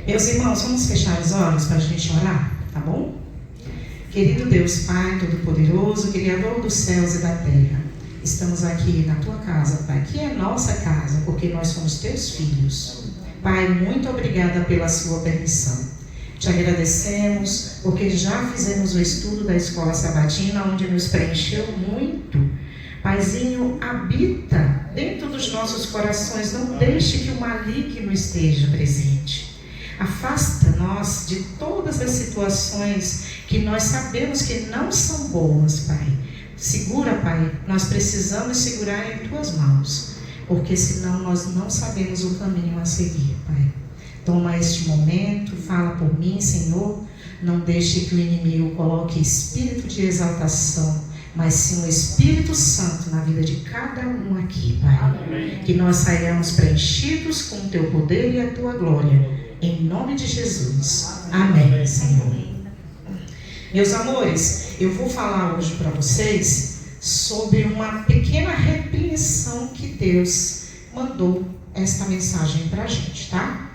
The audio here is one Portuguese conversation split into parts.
Meus irmãos, vamos fechar os olhos para a gente orar, tá bom? Querido Deus, Pai Todo-Poderoso, Criador dos céus e da terra, estamos aqui na Tua casa, Pai, que é nossa casa, porque nós somos Teus filhos. Pai, muito obrigada pela Sua permissão. Te agradecemos, porque já fizemos o estudo da Escola Sabatina, onde nos preencheu muito. Paizinho, habita dentro dos nossos corações, não deixe que o maligno esteja presente. Afasta-nos de todas as situações que nós sabemos que não são boas, Pai. Segura, Pai, nós precisamos segurar em Tuas mãos, porque senão nós não sabemos o caminho a seguir, Pai. Toma este momento, fala por mim, Senhor. Não deixe que o inimigo coloque espírito de exaltação, mas sim o Espírito Santo na vida de cada um aqui, Pai. Amém. Que nós saiamos preenchidos com o Teu poder e a Tua glória. Em nome de Jesus. Amém, Senhor. Meus amores, eu vou falar hoje para vocês sobre uma pequena repreensão que Deus mandou esta mensagem para a gente, tá?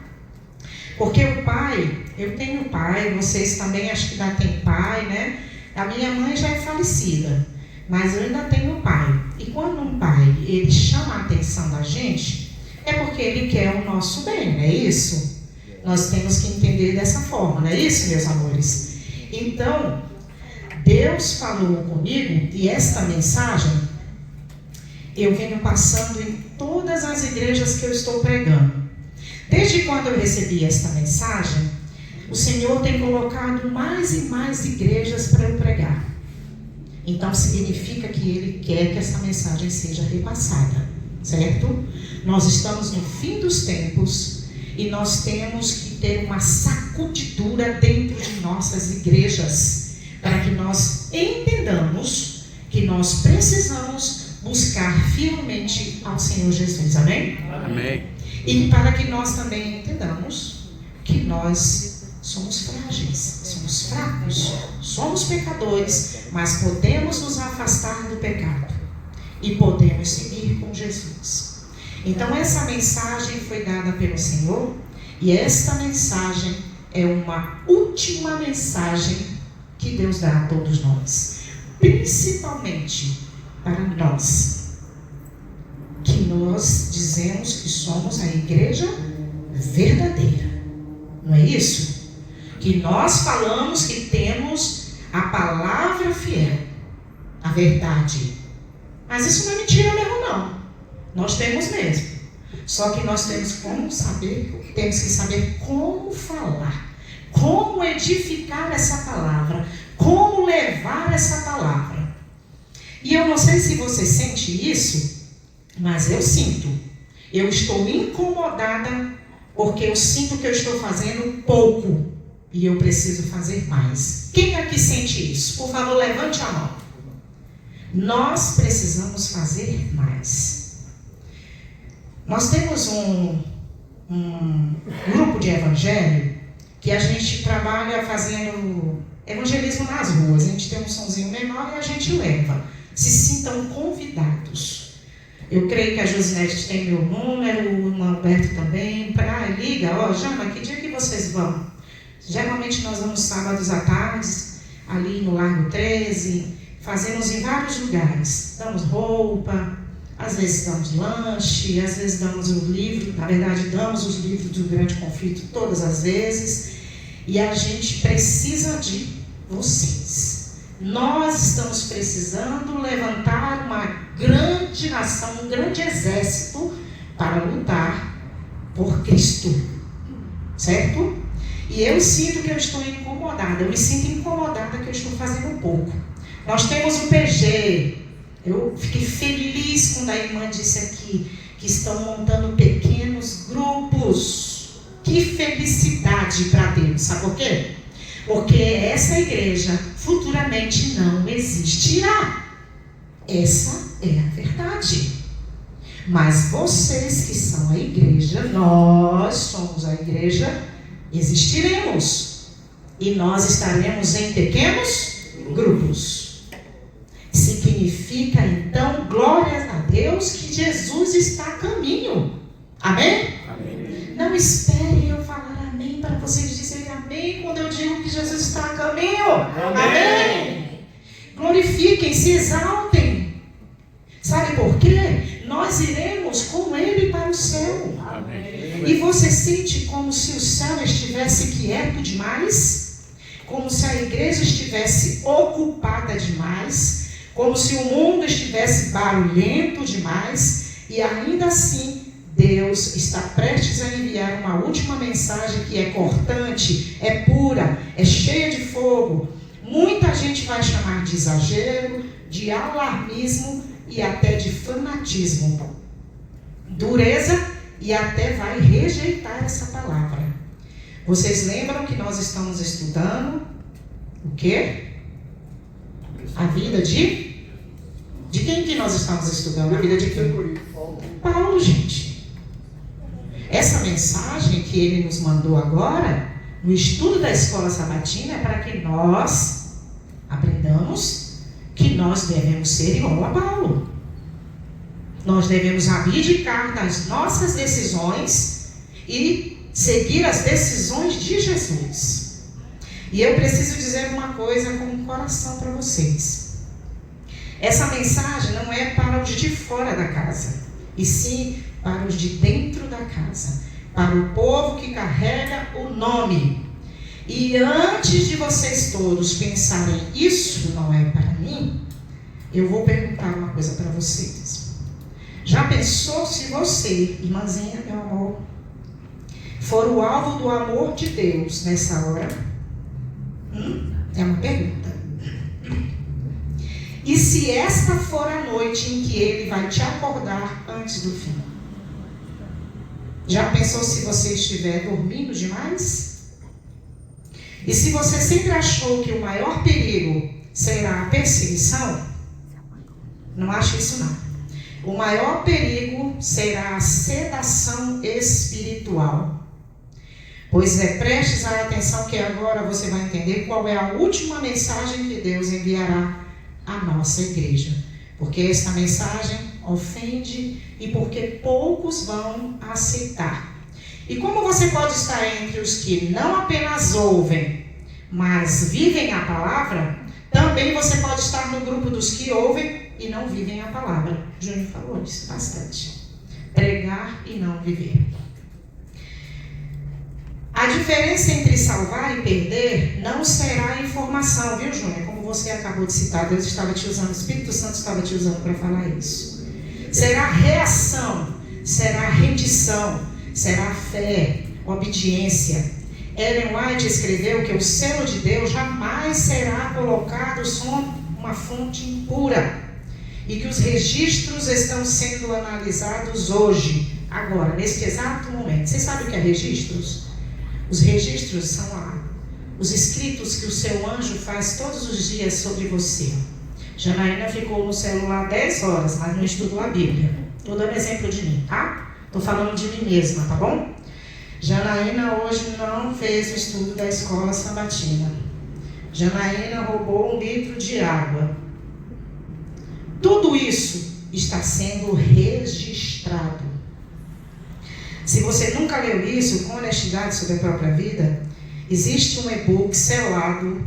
Porque o pai, eu tenho pai, vocês também acho que ainda tem pai, né? A minha mãe já é falecida, mas eu ainda tenho pai. E quando um pai, ele chama a atenção da gente, é porque ele quer o nosso bem, não é isso? Nós temos que entender dessa forma, não é isso, meus amores? Então, Deus falou comigo, e esta mensagem eu venho passando em todas as igrejas que eu estou pregando. Desde quando eu recebi esta mensagem, o Senhor tem colocado mais e mais igrejas para eu pregar. Então significa que Ele quer que essa mensagem seja repassada, certo? Nós estamos no fim dos tempos e nós temos que ter uma sacudidura dentro de nossas igrejas, para que nós entendamos que nós precisamos buscar fielmente ao Senhor Jesus, amém? Amém. E para que nós também entendamos que nós somos frágeis, somos fracos, somos pecadores, mas podemos nos afastar do pecado e podemos seguir com Jesus. Então essa mensagem foi dada pelo Senhor, e esta mensagem é uma última mensagem que Deus dá a todos nós, principalmente para nós, que nós dizemos que somos a igreja verdadeira, não é isso? Que nós falamos que temos a palavra fiel, a verdade. Mas isso não é mentira mesmo, não. Nós temos mesmo. Só que nós temos que saber como falar, como edificar essa palavra, como levar essa palavra. E eu não sei se você sente isso, mas eu sinto. Eu estou incomodada porque eu sinto que eu estou fazendo pouco e eu preciso fazer mais. Quem aqui sente isso? Por favor, levante a mão. Nós precisamos fazer mais. Nós temos um grupo de evangelho que a gente trabalha fazendo evangelismo nas ruas. A gente tem um sonzinho menor e a gente leva. Se sintam convidados. Eu creio que a Josinete tem meu número, o Alberto também. Liga, Jana, que dia que vocês vão? Geralmente nós vamos sábados à tarde, ali no Largo 13, fazemos em vários lugares. Damos roupa, às vezes damos lanche, às vezes damos o livro, na verdade damos os livros do Grande Conflito todas as vezes. E a gente precisa de vocês. Nós estamos precisando levantar uma grande nação, um grande exército para lutar por Cristo, certo? E eu sinto que eu estou incomodada, eu me sinto incomodada que eu estou fazendo pouco. Nós temos o PG, eu fiquei feliz quando a irmã disse aqui que estão montando pequenos grupos. Que felicidade para Deus, sabe por quê? Porque essa igreja futuramente não existirá. Essa é a verdade. Mas vocês que são a igreja, nós somos a igreja, existiremos. E nós estaremos em pequenos grupos. Significa então, glórias a Deus, que Jesus está a caminho. Amém? Amém. Não espere eu falar amém para vocês dizerem amém quando eu digo que Jesus está a caminho. Amém. Glorifiquem, se exaltem. Sabe por quê? Nós iremos com Ele para o céu. Amém. E você sente como se o céu estivesse quieto demais? Como se a igreja estivesse ocupada demais? Como se o mundo estivesse barulhento demais? E ainda assim, Deus está prestes a enviar uma última mensagem que é cortante, é pura, é cheia de fogo. Muita gente vai chamar de exagero, de alarmismo e até de fanatismo. Dureza e até vai rejeitar essa palavra. Vocês lembram que nós estamos estudando o quê? A vida de quem que nós estamos estudando? A vida de quem? Paulo, gente. Essa mensagem que ele nos mandou agora, no estudo da escola sabatina, é para que nós aprendamos que nós devemos ser igual a Paulo. Nós devemos abdicar das nossas decisões e seguir as decisões de Jesus. E eu preciso dizer uma coisa com o coração para vocês. Essa mensagem não é para os de fora da casa, e sim para os de dentro da casa, para o povo que carrega o nome. E antes de vocês todos pensarem, isso não é para mim, eu vou perguntar uma coisa para vocês. Já pensou se você, irmãzinha, meu amor, for o alvo do amor de Deus nessa hora? É uma pergunta. E se esta for a noite em que Ele vai te acordar antes do fim? Já pensou se você estiver dormindo demais? E se você sempre achou que o maior perigo será a perseguição? Não acho isso não. O maior perigo será a sedação espiritual. Pois prestes a atenção que agora você vai entender qual é a última mensagem que Deus enviará à nossa igreja. Porque esta mensagem ofende e porque poucos vão aceitar. E como você pode estar entre os que não apenas ouvem, mas vivem a palavra, também você pode estar no grupo dos que ouvem e não vivem a palavra. Júnior falou isso bastante. Pregar e não viver. A diferença entre salvar e perder não será a informação, viu, Júnior? Como você acabou de citar, Deus estava te usando, o Espírito Santo estava te usando para falar isso. Será reação, será rendição, será fé, obediência. Ellen White escreveu que o selo de Deus jamais será colocado sob uma fonte impura e que os registros estão sendo analisados hoje, agora, neste exato momento. Vocês sabem o que é registros? Os registros são os escritos que o seu anjo faz todos os dias sobre você. Janaína ficou no celular 10 horas, mas não estudou a Bíblia. Estou dando exemplo de mim, tá? Estou falando de mim mesma, tá bom? Janaína hoje não fez o estudo da escola sabatina. Janaína roubou 1 litro de água. Tudo isso está sendo registrado. Se você nunca leu isso, com honestidade sobre a própria vida, existe um e-book selado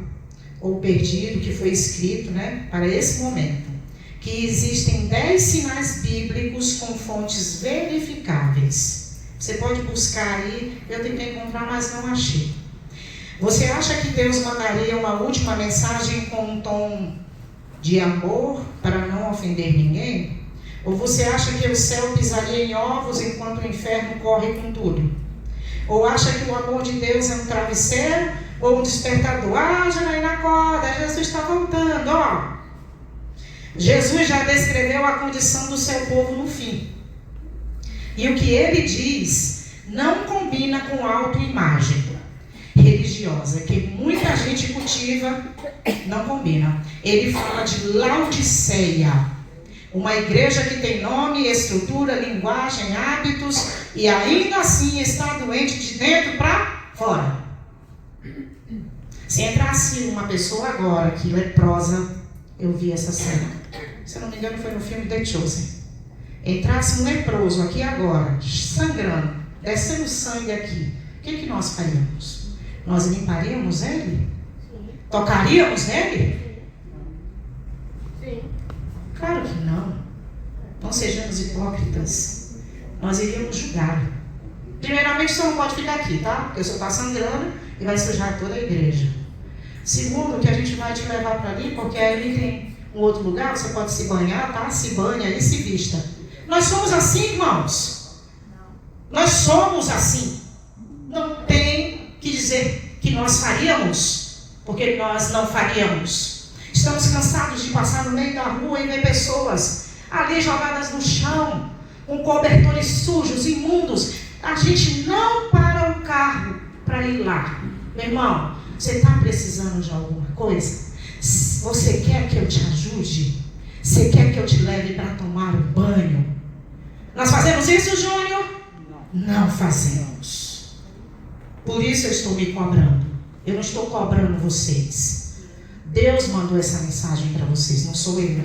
ou perdido que foi escrito, para esse momento, que existem 10 sinais bíblicos com fontes verificáveis. Você pode buscar aí, eu tentei encontrar, mas não achei. Você acha que Deus mandaria uma última mensagem com um tom de amor para não ofender ninguém? Ou você acha que o céu pisaria em ovos enquanto o inferno corre com tudo? Ou acha que o amor de Deus é um travesseiro ou um despertador? Janaína, acorda, Jesus está voltando, ó. Jesus já descreveu a condição do seu povo no fim. E o que ele diz não combina com a autoimagem religiosa, que muita gente cultiva, não combina. Ele fala de Laodiceia, uma igreja que tem nome, estrutura, linguagem, hábitos e ainda assim está doente de dentro para fora. Se entrasse uma pessoa agora que leprosa, eu vi essa cena, se eu não me engano foi no filme The Chosen. Entrasse um leproso aqui agora, sangrando, descendo sangue aqui, o que nós faríamos? nós limparíamos ele? Tocaríamos nele? Sim. Claro que não. Não sejamos hipócritas. Nós iríamos julgar. Primeiramente, o senhor não pode ficar aqui, tá? Porque o senhor está sangrando e vai sujar toda a igreja. Segundo, que a gente vai te levar para ali, porque ali tem um outro lugar, você pode se banhar, tá? Se banha e se vista. Nós somos assim, irmãos. Nós somos assim. Não tem que dizer que nós faríamos, porque nós não faríamos. Estamos cansados de passar no meio da rua e ver pessoas ali jogadas no chão, com cobertores sujos, imundos. A gente não para o carro para ir lá. Meu irmão, você está precisando de alguma coisa? Você quer que eu te ajude? Você quer que eu te leve para tomar um banho? Nós fazemos isso, Júnior? Não fazemos. Por isso eu estou me cobrando. Eu não estou cobrando vocês. Deus mandou essa mensagem para vocês, não sou eu.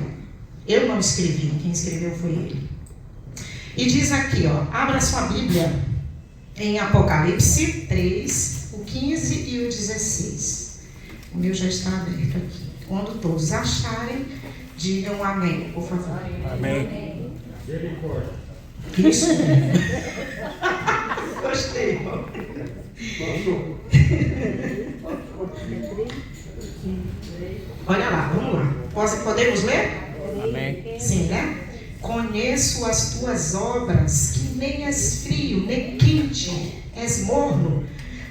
Eu não escrevi, quem escreveu foi Ele. E diz aqui, ó, abra sua Bíblia em Apocalipse 3, o 15 e o 16. O meu já está aberto aqui. Quando todos acharem, digam amém, por favor. Amém. Isso. Gostei, irmão. Olha lá, vamos lá. Podemos ler? Amém. Sim, né? Conheço as tuas obras, que nem és frio, nem quente, és morno.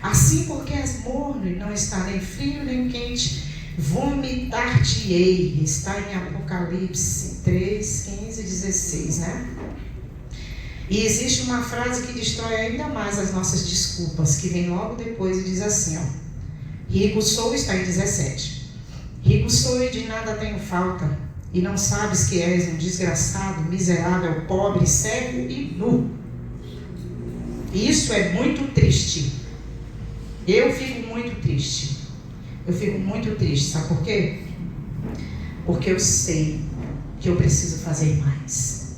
Assim porque és morno e não está nem frio, nem quente, vomitar-te-ei. Está em Apocalipse 3, 15 e 16, né? E existe uma frase que destrói ainda mais as nossas desculpas, que vem logo depois e diz assim, ó. Rico sou, está em 17. Rico sou e de nada tenho falta, e não sabes que és um desgraçado, miserável, pobre, cego e nu. Isso é muito triste. Eu fico muito triste. Eu fico muito triste, sabe por quê? Porque eu sei que eu preciso fazer mais.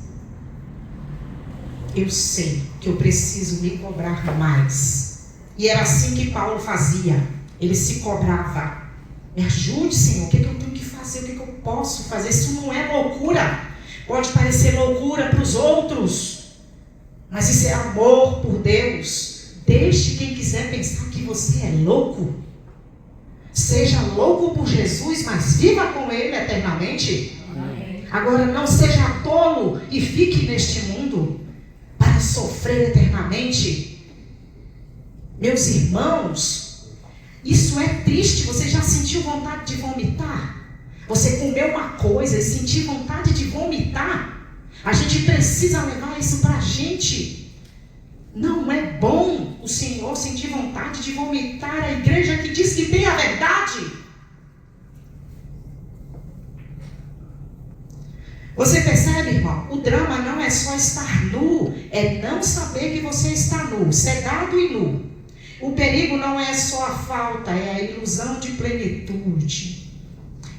Eu sei que eu preciso me cobrar mais. E era assim que Paulo fazia. Ele se cobrava. Me ajude, Senhor, o que eu tenho que fazer? O que eu posso fazer? Isso não é loucura. Pode parecer loucura para os outros, mas isso é amor por Deus. Deixe quem quiser pensar que você é louco. Seja louco por Jesus, mas viva com Ele eternamente. Amém. Agora não seja tolo e fique neste mundo para sofrer eternamente. Meus irmãos, isso é triste. Você já sentiu vontade de vomitar? Você comeu uma coisa e sentiu vontade de vomitar? A gente precisa levar isso para a gente. Não é bom o Senhor sentir vontade de vomitar a igreja que diz que tem a verdade. Você percebe, irmão? O drama não é só estar nu, é não saber que você está nu, cegado e nu. O perigo não é só a falta, é a ilusão de plenitude.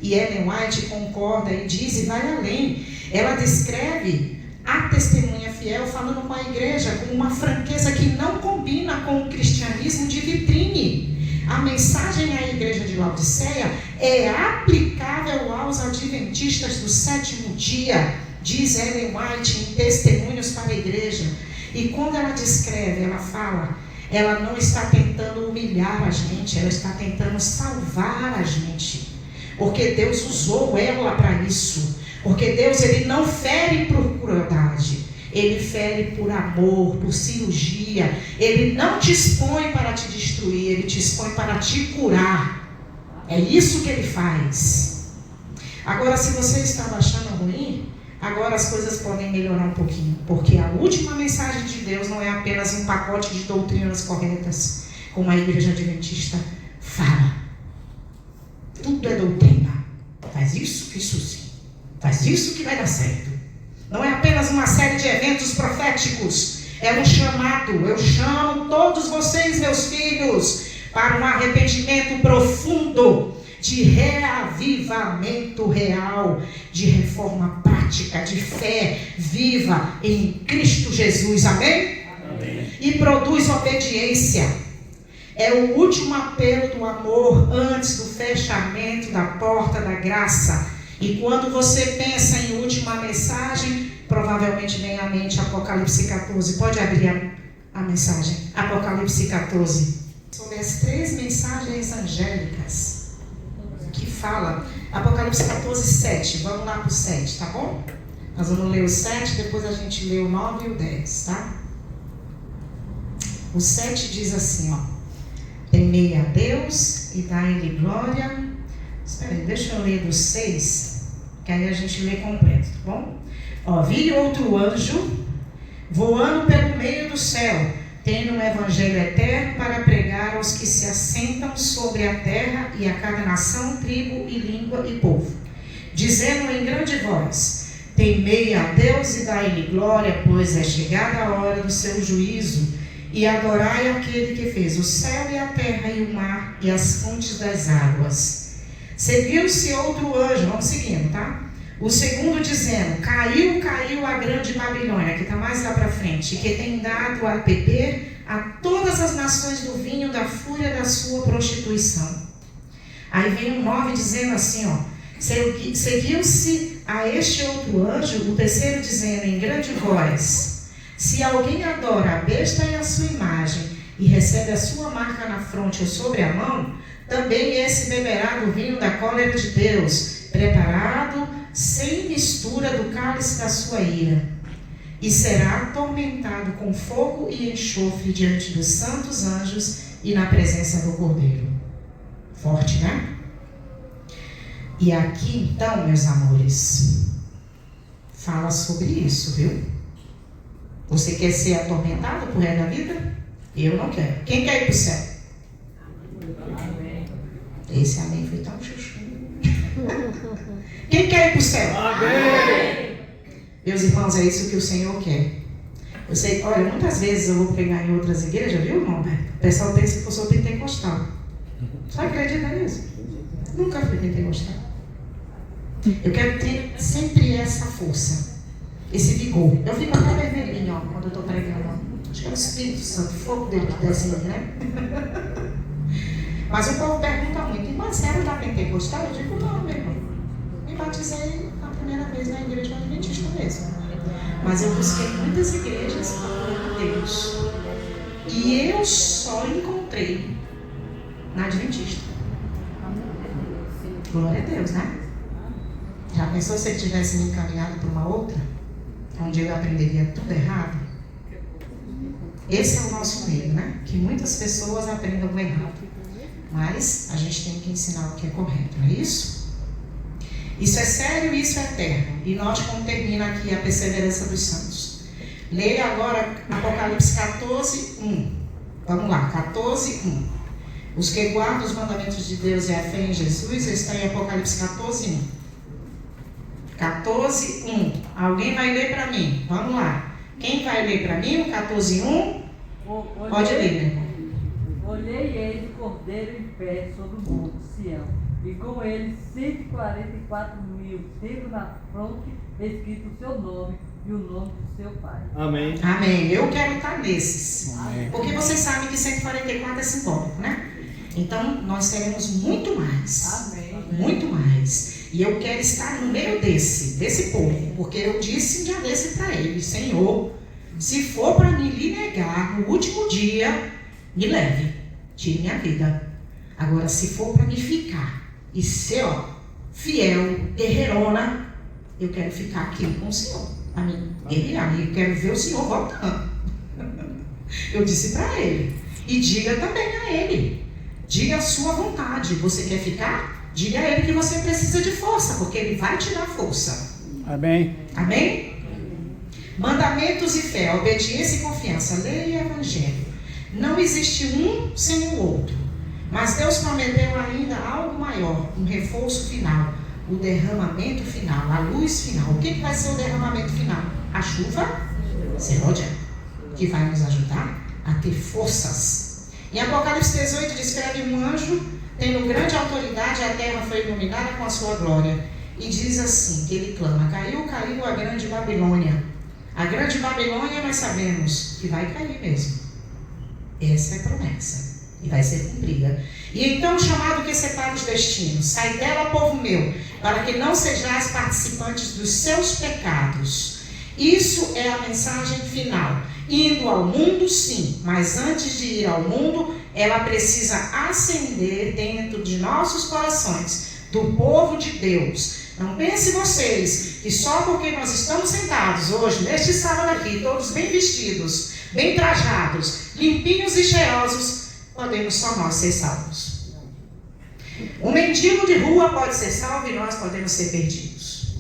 E Ellen White concorda e diz e vai além. Ela descreve a testemunha fiel falando com a igreja com uma franqueza que não combina com o cristianismo de vitrine. A mensagem à igreja de Laodiceia é aplicável aos adventistas do sétimo dia, diz Ellen White em Testemunhos para a Igreja. E quando ela descreve, ela fala, ela não está tentando humilhar a gente, ela está tentando salvar a gente. Porque Deus usou ela para isso. Porque Deus, Ele não fere por crueldade. Ele fere por amor, por cirurgia. Ele não te expõe para te destruir. Ele te expõe para te curar. É isso que Ele faz. Agora, se você estava achando ruim, agora as coisas podem melhorar um pouquinho. Porque a última mensagem de Deus não é apenas um pacote de doutrinas corretas, como a igreja adventista fala. Tudo é doutrina. Faz isso, isso sim. Faz isso que vai dar certo. Não é apenas uma série de eventos proféticos. É um chamado. Eu chamo todos vocês, meus filhos, para um arrependimento profundo, de reavivamento real, de reforma prática, de fé viva em Cristo Jesus. Amém? Amém. E produz obediência. É o último apelo do amor antes do fechamento da porta da graça. E quando você pensa em última mensagem, provavelmente vem à mente Apocalipse 14. Pode abrir a mensagem. Apocalipse 14. Sobre as 3 mensagens angélicas que fala. Apocalipse 14, 7. Vamos lá para o 7, tá bom? Nós vamos ler o 7, depois a gente lê o 9 e o 10, tá? O 7 diz assim, ó. Temei a Deus e dai-lhe glória. Espera aí, deixa eu ler do 6, que aí a gente lê completo, tá bom? Ó, vi outro anjo voando pelo meio do céu, tendo um evangelho eterno para pregar aos que se assentam sobre a terra e a cada nação, tribo e língua e povo, dizendo em grande voz: temei a Deus e dai-lhe glória, pois é chegada a hora do seu juízo, e adorai aquele que fez o céu e a terra e o mar e as fontes das águas. Seguiu-se outro anjo, vamos seguindo, tá? O segundo dizendo: caiu a grande Babilônia, que está mais lá para frente, que tem dado a beber a todas as nações do vinho da fúria da sua prostituição. Aí vem o 9 dizendo assim, ó: seguiu-se a este outro anjo, o terceiro dizendo em grande voz: se alguém adora a besta e a sua imagem, e recebe a sua marca na fronte ou sobre a mão, também esse beberá do vinho da cólera de Deus, preparado sem mistura do cálice da sua ira, e será atormentado com fogo e enxofre diante dos santos anjos e na presença do Cordeiro. Forte, né? E aqui, então, meus amores, fala sobre isso, viu? Você quer ser atormentado por resto da vida? Eu não quero. Quem quer ir para o céu? Amém. Esse amém foi tão chuchu. Quem quer ir para o céu? Amém. Meus irmãos, é isso que o Senhor quer. Eu sei, olha, muitas vezes eu vou pregar em outras igrejas, viu, irmão? O pessoal pensa que eu sou pentecostal. Você acredita nisso? Nunca fui pentecostal. Eu quero ter sempre essa força, esse vigor. Eu fico até vermelhinho, ó, quando eu estou pregando. Acho que é o Espírito Santo, o fogo dele que desce em mim, né? Mas o povo pergunta muito: mas você era da pentecostal? Eu digo: não, meu irmão. Me batizei a primeira vez na igreja adventista mesmo. Mas eu busquei muitas igrejas procurando Deus. E eu só encontrei na adventista. Glória a Deus, né? Já pensou se ele tivesse me encaminhado para uma outra? Onde eu aprenderia tudo errado? Esse é o nosso medo, né? Que muitas pessoas aprendam o errado. Mas a gente tem que ensinar o que é correto, não é isso? Isso é sério e isso é eterno. E note como termina aqui a perseverança dos santos. Leia agora Apocalipse 14, 1. Vamos lá, 14, 1. Os que guardam os mandamentos de Deus e a fé em Jesus está em Apocalipse 14, 1. 14, 1. Alguém vai ler para mim? Vamos lá. Quem vai ler para mim o 14, 1? Pode ler, meu irmão. Olhei eis o Cordeiro em pé sobre o monte Sião, e com ele 144.000, tendo na fronte escrito o seu nome e o nome do seu pai. Amém. Amém. Eu quero estar nesses. Amém. Porque vocês sabem que 144 é simbólico, né? Então, nós teremos muito mais. Amém. Muito mais. E eu quero estar no meio desse povo. Porque eu disse um dia desse para ele: Senhor, se for para me lhe negar no último dia, me leve, tire minha vida. Agora, se for para me ficar e ser, ó, fiel, guerreirona, eu quero ficar aqui com o Senhor. A mim, guerrear. E eu quero ver o Senhor voltando. Eu disse para ele. E diga também a ele. Diga a sua vontade. Você quer ficar? Diga a ele que você precisa de força, porque ele vai te dar força. Amém. Amém? Mandamentos e fé, obediência e confiança, lei e evangelho. Não existe um sem o outro. Mas Deus prometeu ainda algo maior, um reforço final, o derramamento final, a luz final. O que vai ser o derramamento final? A chuva serôdia, que vai nos ajudar a ter forças. Em Apocalipse 18 descreve um anjo tendo grande autoridade, a terra foi iluminada com a sua glória. E diz assim, que ele clama: caiu a grande Babilônia. A grande Babilônia nós sabemos que vai cair mesmo. Essa é a promessa. e vai ser cumprida. E então o chamado que separa os destinos: sai dela, povo meu, para que não sejais participantes dos seus pecados. Isso é a mensagem final. Indo ao mundo, sim, mas antes de ir ao mundo, ela precisa acender dentro de nossos corações, do povo de Deus. Não pense vocês que só porque nós estamos sentados hoje, neste sábado aqui, todos bem vestidos, bem trajados, limpinhos e cheirosos, podemos só nós ser salvos. Um mendigo de rua pode ser salvo e nós podemos ser perdidos.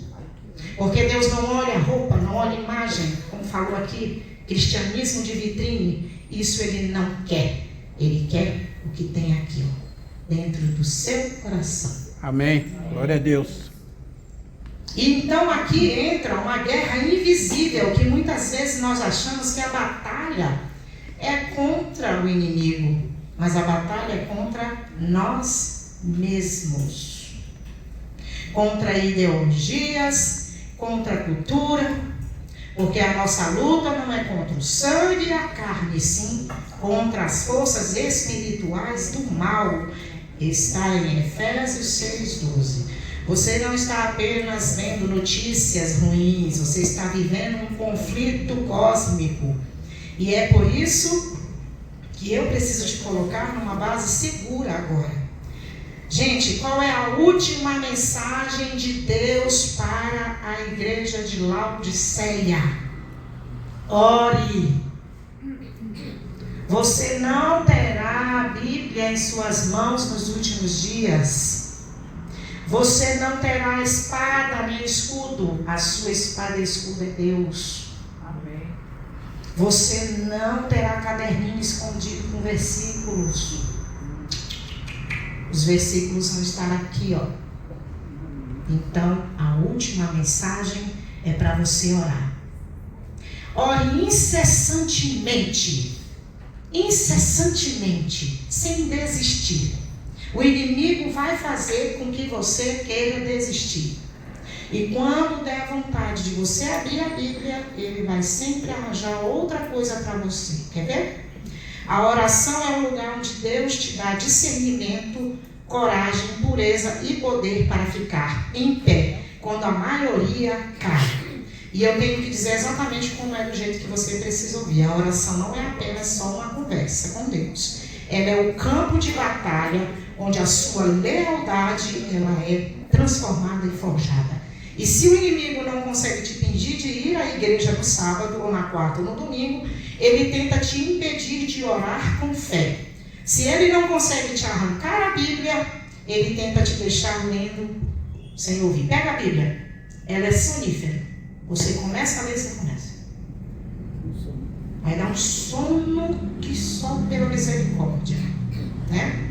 Porque Deus não olha roupa, não olha imagem, como falou aqui, cristianismo de vitrine, isso Ele não quer. Ele quer o que tem aqui, ó, dentro do seu coração. Amém. Glória a Deus. E então aqui entra uma guerra invisível, que muitas vezes nós achamos que a batalha é contra o inimigo, mas a batalha é contra nós mesmos. Contra ideologias, contra a cultura, porque a nossa luta não é contra o sangue e a carne, sim contra as forças espirituais do mal. Está em Efésios 6:12. Você não está apenas vendo notícias ruins, você está vivendo um conflito cósmico. E é por isso que eu preciso te colocar numa base segura agora. Gente, qual é a última mensagem de Deus para a igreja de Laodiceia? Ore. Você não terá a Bíblia em suas mãos nos últimos dias. Você não terá espada nem escudo. A sua espada e escudo é Deus. Amém. Você não terá caderninho escondido com versículos. Os versículos vão estar aqui, ó. Então, a última mensagem é para você orar. Ore incessantemente, sem desistir. O inimigo vai fazer com que você queira desistir. E quando der vontade de você abrir a Bíblia, ele vai sempre arranjar outra coisa para você. Quer ver? A oração é o lugar onde Deus te dá discernimento, coragem, pureza e poder para ficar em pé, quando a maioria cai. E eu tenho que dizer exatamente como é do jeito que você precisa ouvir. A oração não é apenas só uma conversa com Deus. Ela é o campo de batalha onde a sua lealdade ela é transformada e forjada. E se o inimigo não consegue te impedir de ir à igreja no sábado, ou na quarta, ou no domingo, ele tenta te impedir de orar com fé. Se ele não consegue te arrancar a Bíblia, ele tenta te deixar lendo sem ouvir. Pega a Bíblia, ela é sonífera. Você começa a ler, você começa. Vai dar um sono que só pela misericórdia, né?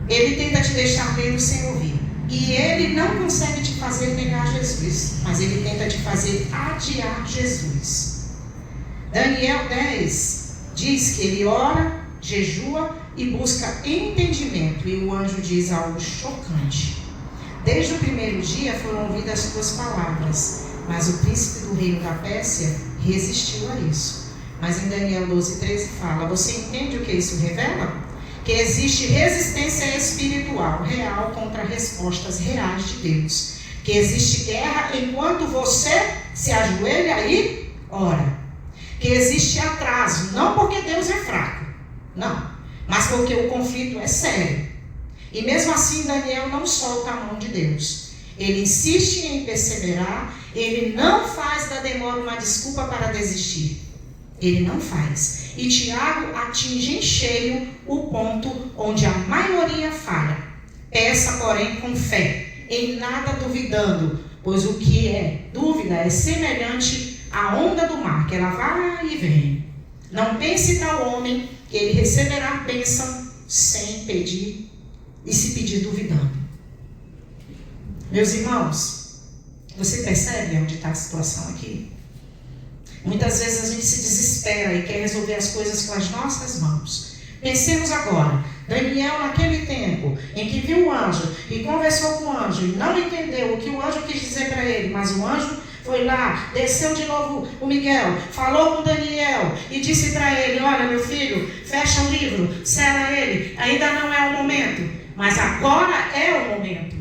Ele tenta te deixar lendo sem ouvir. E ele não consegue te fazer negar Jesus, mas ele tenta te fazer adiar Jesus. Daniel 10 diz que ele ora, jejua e busca entendimento. E o anjo diz algo chocante. Desde o primeiro dia foram ouvidas as tuas palavras, mas o príncipe do reino da Pérsia resistiu a isso. Mas em Daniel 12:13 fala: você entende o que isso revela? Que existe resistência espiritual real contra respostas reais de Deus. Que existe guerra enquanto você se ajoelha e ora. Que existe atraso, não porque Deus é fraco, não, mas porque o conflito é sério. E mesmo assim Daniel não solta a mão de Deus. Ele insiste em perseverar, ele não faz da demora uma desculpa para desistir. Ele não faz. E Tiago atinge em cheio o ponto onde a maioria falha. Peça, porém, com fé, em nada duvidando, pois o que é dúvida é semelhante à onda do mar, que ela vai e vem. Não pense tal homem que ele receberá a bênção sem pedir e se pedir duvidando. Meus irmãos, você percebe onde está a situação aqui? Muitas vezes a gente se desespera e quer resolver as coisas com as nossas mãos. Pensemos agora, Daniel naquele tempo em que viu o anjo e conversou com o anjo e não entendeu o que o anjo quis dizer para ele, mas o anjo foi lá, desceu de novo o Miguel, falou com Daniel e disse para ele: olha, meu filho, fecha o livro, sela ele, ainda não é o momento, mas agora é o momento.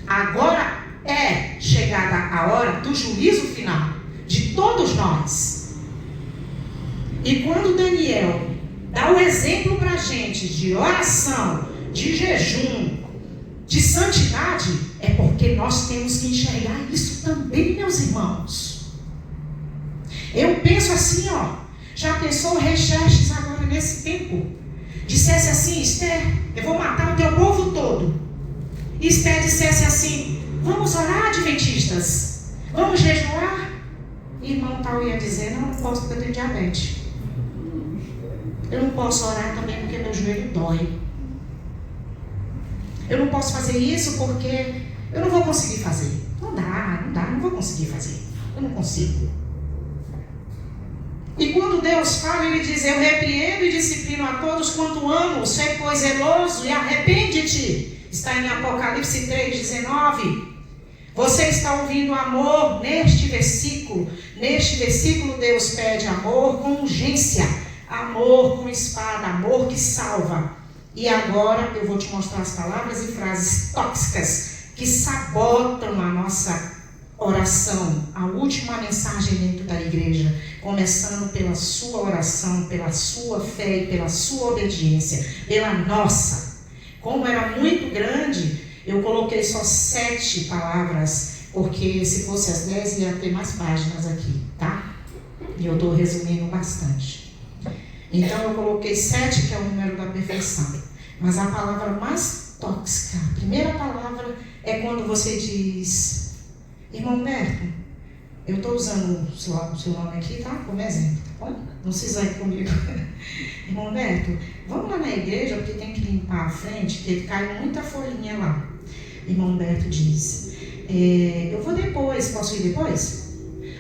Agora é chegada a hora do juízo final de todos nós. E quando Daniel dá o exemplo para a gente de oração, de jejum, de santidade, é porque nós temos que enxergar isso também, meus irmãos. Eu penso assim, já pensou o rei Xerxes agora nesse tempo? Dissesse assim: Esther, eu vou matar o teu povo todo. E Esther dissesse assim: vamos orar, adventistas, vamos jejuar. Irmão tal ia dizer: não posso porque eu tenho diabetes. Eu não posso orar também porque meu joelho dói. Eu não posso fazer isso porque eu não vou conseguir fazer. Não vou conseguir fazer. Eu não consigo. E quando Deus fala, Ele diz: eu repreendo e disciplino a todos quanto amo, sei pois zeloso e arrepende-te. Está em Apocalipse 3:19. Você está ouvindo amor neste versículo. Neste versículo Deus pede amor com urgência. Amor com espada, amor que salva. E agora eu vou te mostrar as palavras e frases tóxicas que sabotam a nossa oração, a última mensagem dentro da igreja, começando pela sua oração, pela sua fé e pela sua obediência, pela nossa. Como era muito grande, eu coloquei só 7 palavras, porque se fosse as 10 ia ter mais páginas aqui, tá? E eu estou resumindo bastante. Então eu coloquei 7, que é o número da perfeição. Mas a palavra mais tóxica, a primeira palavra é quando você diz: irmão Berto, eu estou usando o seu nome aqui, tá? Como exemplo, tá bom? Não precisa ir comigo. Irmão Berto, vamos lá na igreja porque tem que limpar a frente, porque cai muita folhinha lá. Irmão Berto diz: eu vou depois, posso ir depois?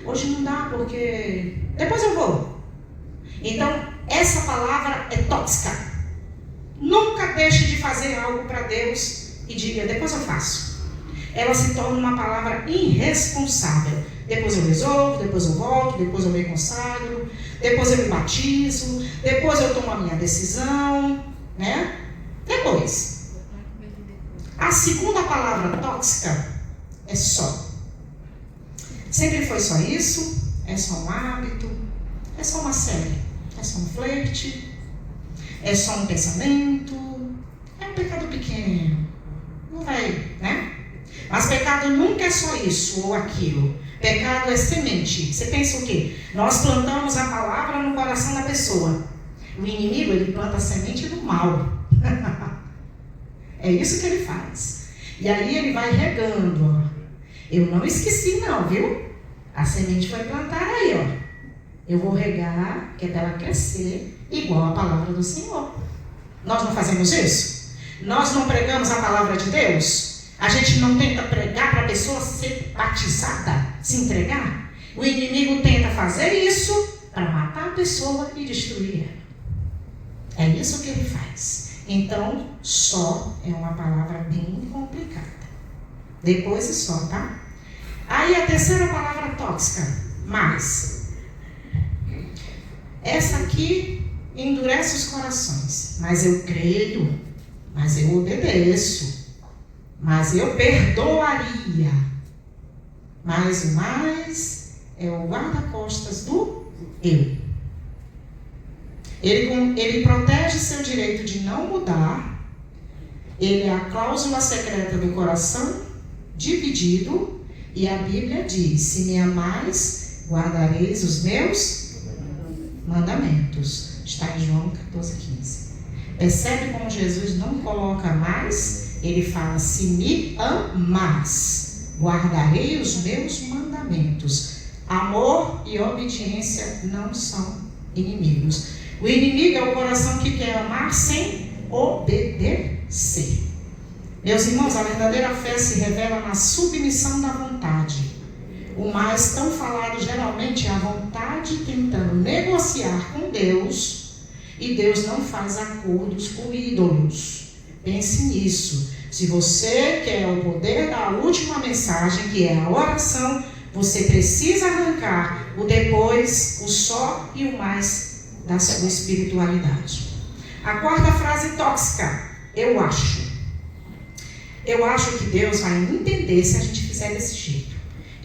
Hoje não dá porque depois eu vou. Então, essa palavra é tóxica. Nunca deixe de fazer algo para Deus e diga: depois eu faço. Ela se torna uma palavra irresponsável. Depois eu resolvo, depois eu volto, depois eu me consagro, depois eu me batizo, depois eu tomo a minha decisão, né? Depois. A segunda palavra tóxica é só. Sempre foi só isso? É só um hábito? É só uma série? É só um flerte? É só um pensamento? É um pecado pequeno. Não vai, né? Mas pecado nunca é só isso ou aquilo. Pecado é semente. Você pensa o quê? Nós plantamos a palavra no coração da pessoa. O inimigo, ele planta a semente do mal. É isso que ele faz. E aí ele vai regando. Eu não esqueci não, viu? A semente foi plantada aí, ó. Eu vou regar, que é para ela crescer igual a palavra do Senhor. Nós não fazemos isso? Nós não pregamos a palavra de Deus? A gente não tenta pregar para a pessoa ser batizada, se entregar? O inimigo tenta fazer isso para matar a pessoa e destruir ela. É isso que ele faz. Então, só é uma palavra bem complicada. Depois é só, tá? Aí a terceira palavra tóxica, mais. Essa aqui endurece os corações. Mas eu creio, mas eu obedeço, mas eu perdoaria. Mas o mais é o guarda-costas do eu. Ele protege seu direito de não mudar. Ele é a cláusula secreta do coração dividido. E a Bíblia diz: se me amais, guardareis os meus mandamentos. Está em João 14:15. Percebe como Jesus não coloca mais? Ele fala: se me amas, guardarei os meus mandamentos. Amor e obediência não são inimigos. O inimigo é o coração que quer amar sem obedecer. Meus irmãos, a verdadeira fé se revela na submissão da vontade. O mais tão falado geralmente é a vontade tentando negociar com Deus, e Deus não faz acordos com ídolos. Pense nisso. Se você quer o poder da última mensagem, que é a oração, Você precisa arrancar o depois, o só e o mais da sua espiritualidade. A quarta frase tóxica, eu acho. Eu acho que Deus vai entender se a gente fizer desse jeito.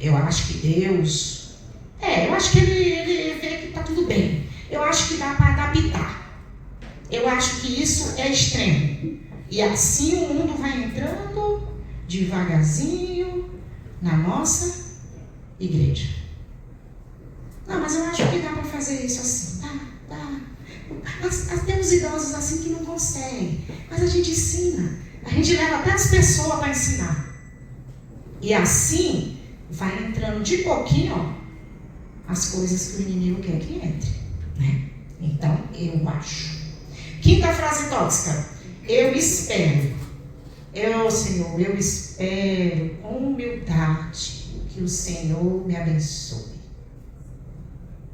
Eu acho que Deus... eu acho que ele vê que está tudo bem. Eu acho que dá para adaptar. Eu acho que isso é extremo. E assim o mundo vai entrando devagarzinho na nossa igreja. Não, mas eu acho que dá para fazer isso assim. Dá. Tem uns idosos assim que não conseguem. Mas a gente ensina. A gente leva até as pessoas para ensinar. E assim vai entrando de pouquinho, ó, as coisas que o inimigo quer que entre, né? Então, eu acho. Quinta frase tóxica. Eu espero. Senhor, eu espero com humildade que o Senhor me abençoe.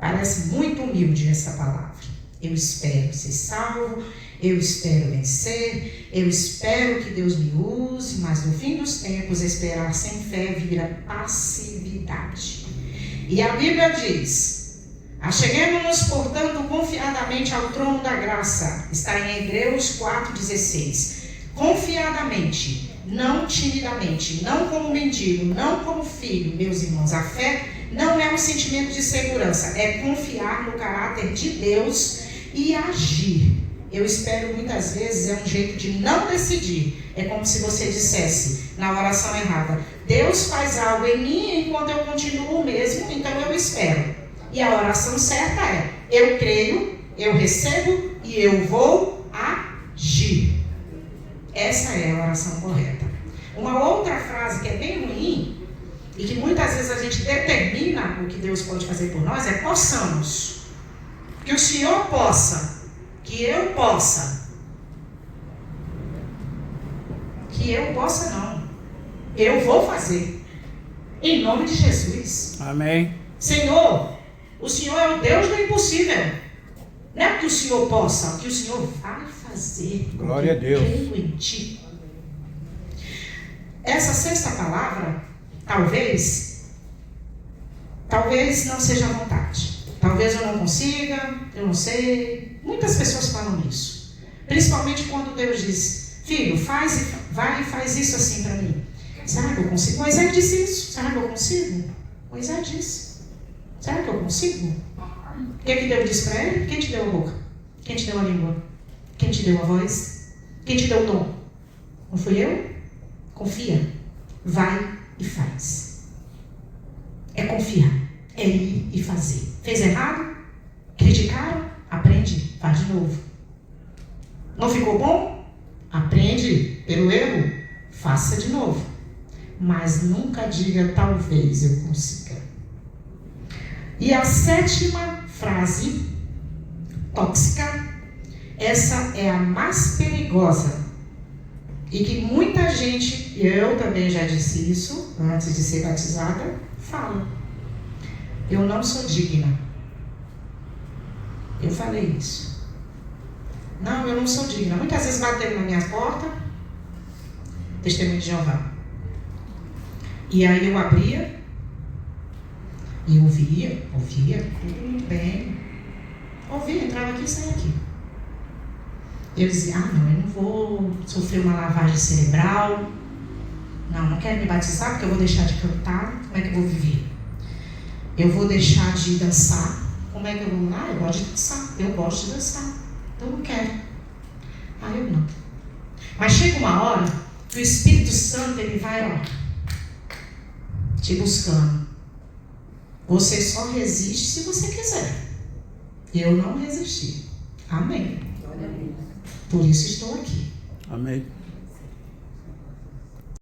Parece muito humilde essa palavra. Eu espero ser salvo, eu espero vencer, eu espero que Deus me use, mas no fim dos tempos, esperar sem fé vira passividade. E a Bíblia diz: acheguemo-nos, portanto, confiadamente ao trono da graça. Está em Hebreus 4,16. Confiadamente, não timidamente, não como mendigo, não como filho, meus irmãos. A fé não é um sentimento de segurança, é confiar no caráter de Deus e agir. Eu espero muitas vezes é um jeito de não decidir. É como se você dissesse na oração errada: Deus faz algo em mim enquanto eu continuo o mesmo, então eu espero. E a oração certa é: eu creio, eu recebo e eu vou agir. Essa é a oração correta. Uma outra frase que é bem ruim e que muitas vezes a gente determina o que Deus pode fazer por nós é: possamos. Que o Senhor possa, que eu possa. Que eu possa não. Eu vou fazer. Em nome de Jesus. Amém. Senhor, o Senhor é o Deus do impossível. Não é que o Senhor possa, que o Senhor vai fazer. Glória a Deus. Eu creio em ti. Essa sexta palavra, talvez não seja a vontade. Talvez eu não consiga, eu não sei. Muitas pessoas falam isso. Principalmente quando Deus diz: filho, vai e faz isso assim para mim. Será que eu consigo? Moisés disse isso. Será que eu consigo? Moisés disse. Será que eu consigo? O que Deus disse para ele? Quem te deu a boca? Quem te deu a língua? Quem te deu a voz? Quem te deu o dom? Não fui eu? Confia. Vai e faz. É confiar. É ir e fazer. Fez errado? Criticaram? Aprende. Faz de novo. Não ficou bom? Aprende pelo erro. Faça de novo. Mas nunca diga talvez eu consiga. E a sétima frase tóxica, essa é a mais perigosa e que muita gente, e eu também já disse isso antes de ser batizada, fala: eu não sou digna. Eu falei isso. Não, eu não sou digna. Muitas vezes bateram na minha porta, testemunho de Jeová. E aí eu abria e ouvia, tudo bem. Ouvia, entrava aqui e saía aqui. Eu dizia: não, eu não vou sofrer uma lavagem cerebral. Não quero me batizar porque eu vou deixar de cantar. Como é que eu vou viver? Eu vou deixar de dançar. Como é que eu vou? Eu gosto de dançar. Eu gosto de dançar. Então eu não quero. Eu não. Mas chega uma hora que o Espírito Santo, ele vai, te buscando. Você só resiste se você quiser. Eu não resisti. Amém. Por isso estou aqui. Amém.